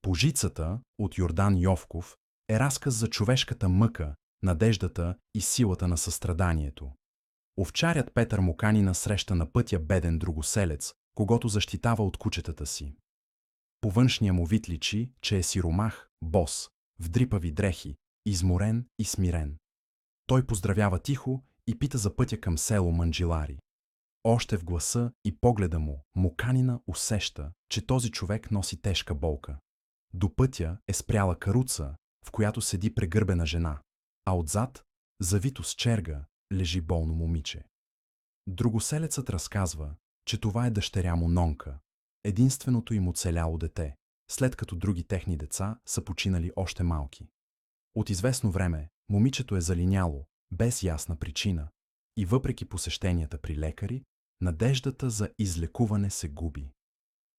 Пожицата от Йордан Йовков е разказ за човешката мъка, надеждата и силата на състраданието. Овчарят Петър Моканина среща на пътя беден другоселец, когото защитава от кучетата си. По външния му вид личи, че е сиромах, бос, в дрипави дрехи, изморен и смирен. Той поздравява тихо и пита за пътя към село Манджилари. Още в гласа и погледа му Моканина усеща, че този човек носи тежка болка. До пътя е спряла каруца, в която седи прегърбена жена, а отзад, завито с черга, лежи болно момиче. Другоселецът разказва, че това е дъщеря му Нонка, единственото им оцеляло дете, след като други техни деца са починали още малки. От известно време момичето е залиняло, без ясна причина, и въпреки посещенията при лекари, надеждата за излекуване се губи.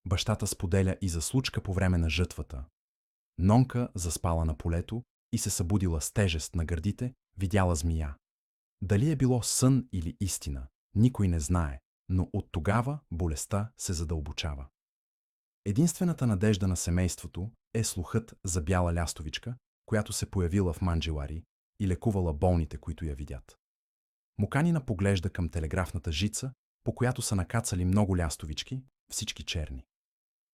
Бащата споделя и за случка по време на жътвата. Нонка заспала на полето и се събудила с тежест на гърдите, видяла змия. Дали е било сън или истина, никой не знае, но от тогава болестта се задълбочава. Единствената надежда на семейството е слухът за бяла лястовичка, която се появила в Манджилари и лекувала болните, които я видят. Моканина поглежда към телеграфната жица, по която са накацали много лястовички, всички черни.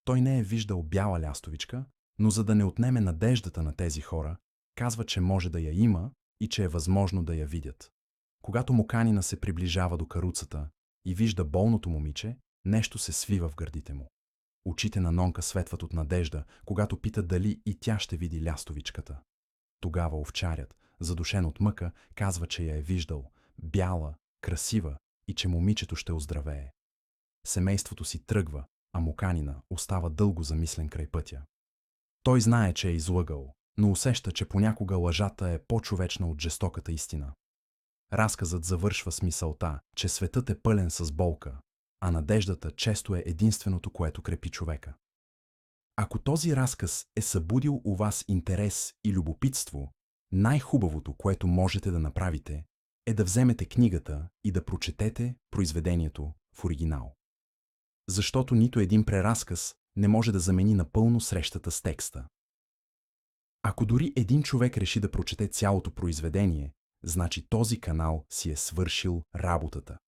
Той не е виждал бяла лястовичка, но за да не отнеме надеждата на тези хора, казва, че може да я има и че е възможно да я видят. Когато Моканина се приближава до каруцата и вижда болното момиче, нещо се свива в гърдите му. Очите на Нонка светват от надежда, когато пита дали и тя ще види лястовичката. Тогава овчарят, задушен от мъка, казва, че я е виждал, бяла, красива и че момичето ще оздравее. Семейството си тръгва, а Моканина остава дълго замислен край пътя. Той знае, че е излъгал, но усеща, че понякога лъжата е по-човечна от жестоката истина. Разказът завършва с мисълта, че светът е пълен с болка, а надеждата често е единственото, което крепи човека. Ако този разказ е събудил у вас интерес и любопитство, най-хубавото, което можете да направите, е да вземете книгата и да прочетете произведението в оригинал. Защото нито един преразказ не може да замени напълно срещата с текста. Ако дори един човек реши да прочете цялото произведение, значи този канал си е свършил работата.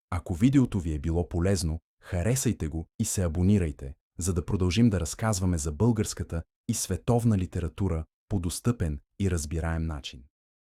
Ако видеото ви е било полезно, харесайте го и се абонирайте, за да продължим да разказваме за българската и световна литература по достъпен и разбираем начин.